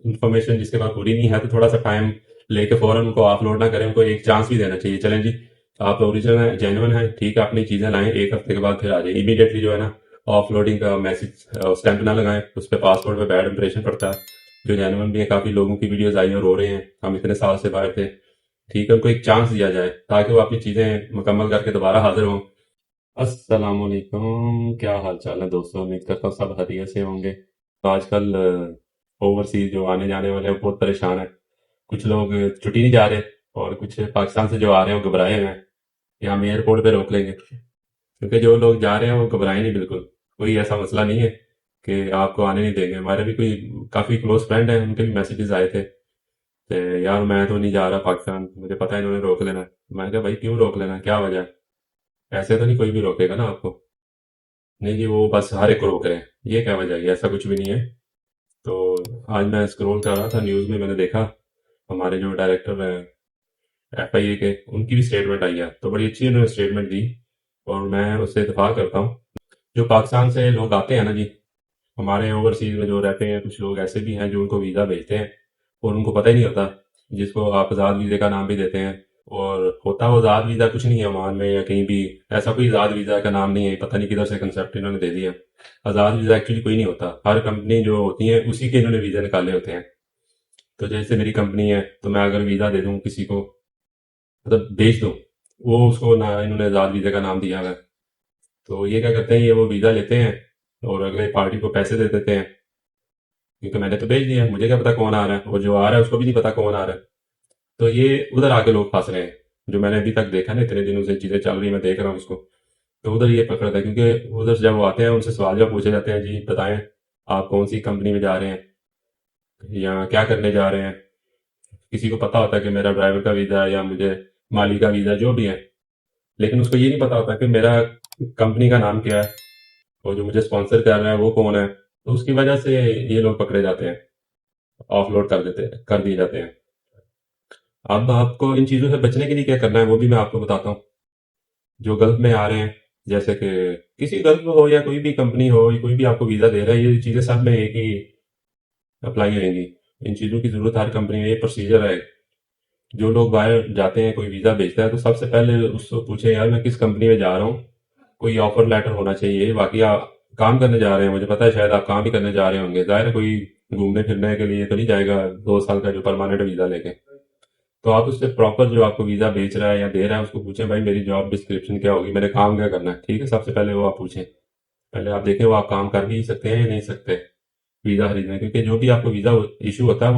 Information जिसके पास पूरी नहीं है तो थोड़ा सा टाइम लेके फौरन उनको ऑफलोड ना करें, उनको एक चांस भी देना चाहिए। चलें जी, आप ओरिजिनल है, जेन्युइन है, ठीक है, अपनी चीजें लाएं, एक हफ्ते के बाद फिर आ जाए इमीडिएटली जो है ना। ऑफलोडिंग का मैसेज स्टैंप ना लगाएं, उस पर पासपोर्ट पे बैड इंप्रेशन पड़ता है। जो जेन्युइन भी है, काफी लोगों की वीडियोस आई और रो रहे हैं, हम इतने साल से बाहर थे, ठीक है, उनको एक चांस दिया जाए ताकि वो अपनी चीजें मुकम्मल करके दोबारा हाजिर हों। अस्सलाम वालेकुम, क्या हाल चाल है दोस्तों? उम्मीद करता हूँ सब खैरियत से होंगे। तो आजकल ओवरसीज जो आने जाने वाले हैं बहुत परेशान है। कुछ लोग छुट्टी नहीं जा रहे, और कुछ पाकिस्तान से जो आ रहे हैं वो घबराए हुए हैं कि हम एयरपोर्ट पे रोक लेंगे। क्योंकि जो लोग जा रहे हैं वो घबराए नहीं बिल्कुल, कोई ऐसा मसला नहीं है कि आपको आने नहीं देंगे। हमारे भी कोई काफ़ी क्लोज फ्रेंड हैं, उनके भी मैसेजेस आए थे कि यार मैं तो नहीं जा रहा पाकिस्तान, मुझे पता है इन्होंने रोक लेना है। मैंने कहा भाई क्यों रोक लेना है, क्या वजह है? ऐसे तो नहीं कोई भी रोकेगा ना आपको। नहीं जी, वो बस हर एक को रोक रहे हैं, ये क्या वजह है? ऐसा कुछ भी नहीं है। तो आज मैं स्क्रॉल कर रहा था न्यूज़ में, मैंने देखा हमारे जो डायरेक्टर हैं एफआईए के, उनकी भी स्टेटमेंट आई है, तो बड़ी अच्छी उन्होंने स्टेटमेंट दी और मैं उससे इत्तेफाक करता हूँ। जो पाकिस्तान से लोग आते हैं ना जी, हमारे ओवरसीज में जो रहते हैं, कुछ लोग ऐसे भी हैं जो उनको वीज़ा भेजते हैं और उनको पता ही नहीं होता, जिसको आप आज़ाद वीज़े का नाम भी देते हैं। और होता वो आज़ाद वीज़ा कुछ नहीं है, ओमान में या कहीं भी ऐसा कोई आज़ाद वीज़ा का नाम नहीं है, पता नहीं किधर से कंसेप्ट इन्होंने दे दिया। आज़ाद वीज़ा एक्चुअली कोई नहीं होता, हर कंपनी जो होती है उसी के इन्होंने वीज़ा निकाले होते हैं। तो जैसे मेरी कंपनी है, तो मैं अगर वीज़ा दे दूँ किसी को, मतलब भेज दूँ, वो उसको ना इन्होंने आज़ाद वीज़े का नाम दिया हुआ है। तो ये क्या करते हैं, ये वो वीज़ा लेते हैं और अगले पार्टी को पैसे दे देते हैं, क्योंकि मैंने तो भेज दिया, मुझे क्या पता कौन आ रहा है, और जो आ रहा है उसको भी नहीं पता कौन आ रहा है। तो ये उधर आके लोग फंस रहे हैं, जो मैंने अभी तक देखा ना, इतने दिनों से चीजें चल रही, मैं देख रहा हूँ उसको। तो उधर ये पकड़ता है, क्योंकि उधर से जब वो आते हैं उनसे सवाल जब पूछे जाते हैं, जी बताएं आप कौन सी कंपनी में जा रहे हैं या क्या करने जा रहे हैं। किसी को पता होता है कि मेरा ड्राइवर का वीजा है या मुझे माली का वीजा जो भी है, लेकिन उसको ये नहीं पता होता कि मेरा कंपनी का नाम क्या है और जो मुझे स्पॉन्सर कर रहा है वो कौन है। तो उसकी वजह से ये लोग पकड़े जाते हैं, ऑफलोड कर दिए जाते हैं। अब आपको इन चीजों से बचने के लिए क्या करना है वो भी मैं आपको बताता हूँ। जो गल्फ में आ रहे हैं, जैसे कि किसी गल्फ हो या कोई भी कंपनी हो या कोई भी आपको वीजा दे रहा है, ये चीजें सब में एक ही अप्लाई रहेंगी। इन चीजों की जरूरत हर कंपनी में, ये प्रोसीजर है। जो लोग बाहर जाते हैं, कोई वीजा भेजता है, तो सबसे पहले उसको पूछे यार मैं किस कंपनी में जा रहा हूँ, कोई ऑफर लेटर होना चाहिए। बाकी आप काम करने जा रहे हैं, मुझे पता है शायद आप काम भी करने जा रहे होंगे, जाहिर है कोई घूमने फिरने के लिए तो नहीं जाएगा 2 साल का जो परमानेंट वीजा लेके। तो आप उससे प्रॉपर जो आपको वीजा बेच रहा है या दे रहा है उसको पूछें, भाई मेरी जॉब डिस्क्रिप्शन क्या होगी, मैंने काम क्या करना है, ठीक है, सबसे पहले वो आप पूछें। पहले आप देखें वो आप काम कर भी सकते हैं या नहीं सकते वीजा खरीदने, क्योंकि जो भी आपको वीजा इशू होता है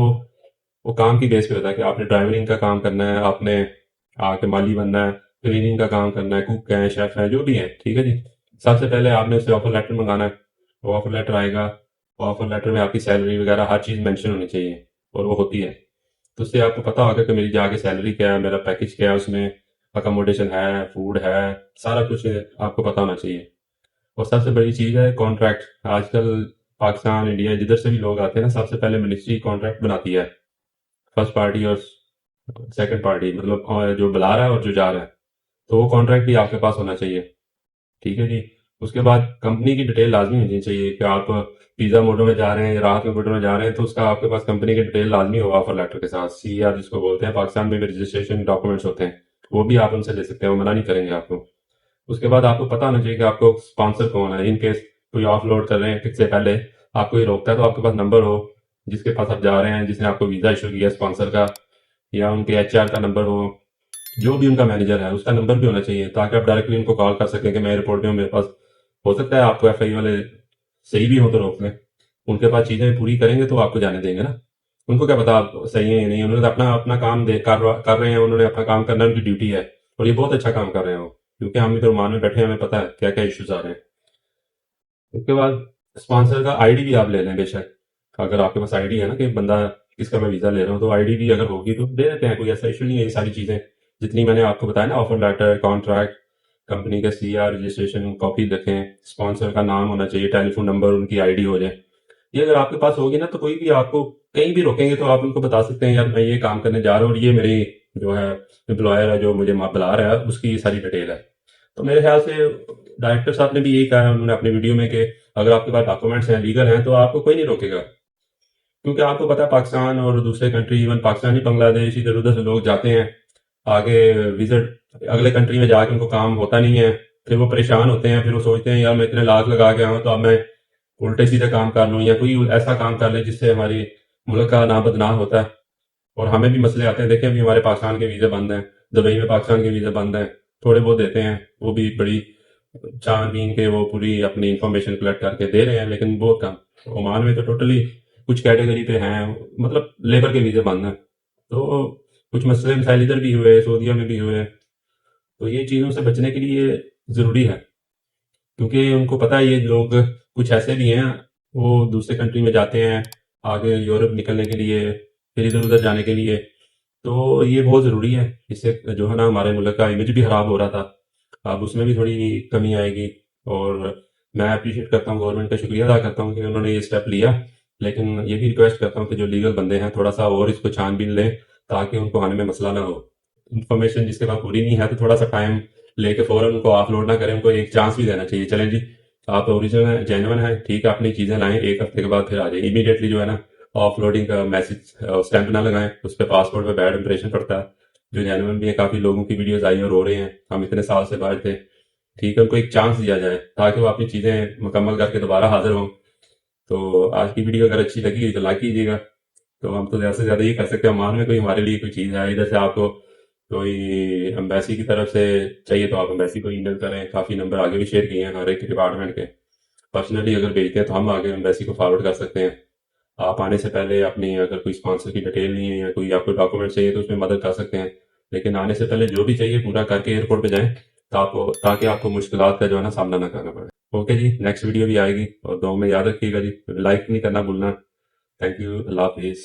वो काम की बेस पे होता है कि आपने ड्राइवरिंग का काम करना है, आपने आके माली बनना है, क्लीनिंग का काम करना है, कुक है, शेफ है, जो भी है, ठीक है जी। सबसे पहले आपने उससे ऑफर लेटर मंगाना है, वो ऑफर लेटर आएगा, ऑफर लेटर में आपकी सैलरी वगैरह हर चीज़ मेंशन होनी चाहिए, और वो होती है। तो उससे आपको पता होगा कि मेरी जाके सैलरी क्या है, मेरा पैकेज क्या है, उसमें अकोमोडेशन है, फूड है, सारा कुछ आपको पता होना चाहिए। और सबसे बड़ी चीज़ है कॉन्ट्रैक्ट। आजकल पाकिस्तान, इंडिया, जिधर से भी लोग आते हैं ना, सबसे पहले मिनिस्ट्री कॉन्ट्रैक्ट बनाती है, फर्स्ट पार्टी और सेकंड पार्टी, मतलब जो बुला रहा है और जो जा रहा है। तो वो कॉन्ट्रैक्ट भी आपके पास होना चाहिए, ठीक है जी। उसके बाद कंपनी की डिटेल लाजमी होनी चाहिए कि आप पिज्जा मोटो में जा रहे हैं या राहत मोटो में जा रहे हैं, तो उसका आपके पास कंपनी की डिटेल लाजमी होगा ऑफर लेटर के साथ। सीआर जिसको बोलते हैं, पाकिस्तान में भी रजिस्ट्रेशन डॉक्यूमेंट्स होते हैं, वो भी आप उनसे ले सकते हैं, वो मना नहीं करेंगे आपको। उसके बाद आपको पता होना चाहिए कि आपको स्पॉन्सर कौन है, इन केस कोई ऑफ लोड कर रहे हैं ठीक से पहले आपको ये रोकता है, तो आपके पास नंबर हो जिसके पास आप जा रहे हैं, जिसने आपको वीजा इशू किया स्पॉन्सर का, या उनके एचआर का नंबर हो, जो भी उनका मैनेजर है उसका नंबर भी होना चाहिए, ताकि आप डायरेक्टली उनको कॉल कर सकें कि मैं एयरपोर्ट में हूं, मेरे पास। हो सकता है आपको एफआई वाले सही भी हो तो रोक लें, उनके पास चीजें पूरी करेंगे तो आपको जाने देंगे ना। उनको क्या पता आप सही है या नहीं, उन्होंने तो अपना अपना काम कर रहे हैं, उन्होंने अपना काम करना उनकी ड्यूटी है, और ये बहुत अच्छा काम कर रहे हैं वो, क्योंकि हम इधर ओमान में बैठे हैं, हमें पता है क्या क्या इश्यूज आ रहे हैं। उसके बाद स्पॉन्सर का आईडी भी आप ले लें बेशक, अगर आपके पास आईडी है ना कि बंदा किसका मैं वीजा ले रहा हूँ, तो आईडी भी अगर होगी तो दे देते हैं, कोई ऐसा इशू नहीं है। ये सारी चीजें जितनी मैंने आपको बताया ना, ऑफर लेटर, कॉन्ट्रैक्ट, कंपनी का सीआर रजिस्ट्रेशन कॉपी रखें, स्पॉन्सर का नाम होना चाहिए, टेलीफोन नंबर, उनकी आईडी हो जाए, ये अगर आपके पास होगी ना, तो कोई भी आपको कहीं भी रोकेंगे तो आप उनको बता सकते हैं यार मैं ये काम करने जा रहा हूँ और ये मेरी जो है एम्प्लॉयर है जो मुझे बुला रहा है, उसकी ये सारी डिटेल है। तो मेरे ख्याल से डायरेक्टर साहब ने भी यही कहा है उन्होंने अपनी वीडियो में कि अगर आपके पास डॉक्यूमेंट्स हैं, लीगल हैं, तो आपको कोई नहीं रोकेगा। क्योंकि आपको पता है पाकिस्तान और दूसरे कंट्री, इवन पाकिस्तानी बांग्लादेश, इधर उधर से लोग जाते हैं आगे विजिट, अगले कंट्री में जाके उनको काम होता नहीं है, फिर वो परेशान होते हैं, फिर वो सोचते हैं यार मैं इतने लाख लगा के आऊँ तो अब मैं उल्टे सीधे काम कर लूँ या कोई ऐसा काम कर ले जिससे हमारी मुल्क का नाम बदनाम होता है। और हमें भी मसले आते हैं। देखें अभी हमारे पाकिस्तान के वीज़े बंद हैं, दुबई में पाकिस्तान के वीज़े बंद हैं, थोड़े बहुत देते हैं, वो भी बड़ी छानबीन के वो पूरी अपनी इंफॉर्मेशन कलेक्ट करके दे रहे हैं, लेकिन बहुत कम। ओमान में तो टोटली कुछ कैटेगरी पे हैं, मतलब लेबर के वीज़े बंद हैं। तो कुछ मसले मसाइल इधर भी हुए, सऊदीया में भी हुए। तो ये चीज़ों से बचने के लिए ज़रूरी है, क्योंकि उनको पता है ये लोग कुछ ऐसे भी हैं, वो दूसरे कंट्री में जाते हैं आगे यूरोप निकलने के लिए, फिर इधर उधर जाने के लिए। तो ये बहुत ज़रूरी है, इससे जो है ना हमारे मुल्क का इमेज भी ख़राब हो रहा था, अब उसमें भी थोड़ी कमी आएगी। और मैं अप्रिशिएट करता हूँ, गवर्नमेंट का शुक्रिया अदा करता हूँ कि उन्होंने ये स्टेप लिया, लेकिन ये भी रिक्वेस्ट करता हूँ कि जो लीगल बंदे हैं थोड़ा सा और इसको छानबीन लें, ताकि उनको आने में मसला ना हो। इन्फॉर्मेशन जिसके पास पूरी नहीं है तो थोड़ा सा टाइम लेके फौरन उनको ऑफलोड ना करें, उनको एक चांस भी देना चाहिए। चलें जी, आप ओरिजिनल है, जेन्युइन है, ठीक है, अपनी चीज़ें लाएं, एक हफ्ते के बाद फिर आ जाए इमीडिएटली। जो है ना ऑफलोडिंग का मैसेज स्टैंप ना लगाएं, उस पर पासपोर्ट पे बैड इंप्रेशन पड़ता है। जो जेन्युइन भी है, काफ़ी लोगों की वीडियोस आई और रो रहे हैं, हम इतने साल से बाहर थे, ठीक है, उनको एक चांस दिया जाए ताकि वो अपनी चीज़ें मुकम्मल करके दोबारा हाजिर हों। तो आज की वीडियो अगर अच्छी लगी तो लाइक कीजिएगा। तो हम तो ज़्यादा से ज़्यादा ये कर सकते हैं, मान में कोई हमारे लिए कोई चीज़ है, इधर से आपको कोई एम्बेसी की तरफ से चाहिए तो आप एम्बेसी को ईमेल करें। काफ़ी नंबर आगे भी शेयर किए हैं हर एक डिपार्टमेंट के। पर्सनली अगर भेजते हैं तो हम आगे एम्बेसी को फॉरवर्ड कर सकते हैं। आप आने से पहले अपनी अगर कोई स्पॉन्सर की डिटेल नहीं है या कोई आपको डॉक्यूमेंट चाहिए तो उसमें मदद कर सकते हैं, लेकिन आने से पहले जो भी चाहिए पूरा करके एयरपोर्ट पे जाएं, ताकि आपको मुश्किलात का जो है ना सामना ना करना पड़े। ओके जी, नेक्स्ट वीडियो भी आएगी और दुआ में याद रखिएगा जी, लाइक नहीं करना भूलना। थैंक यू, अल्लाह हाफिज़।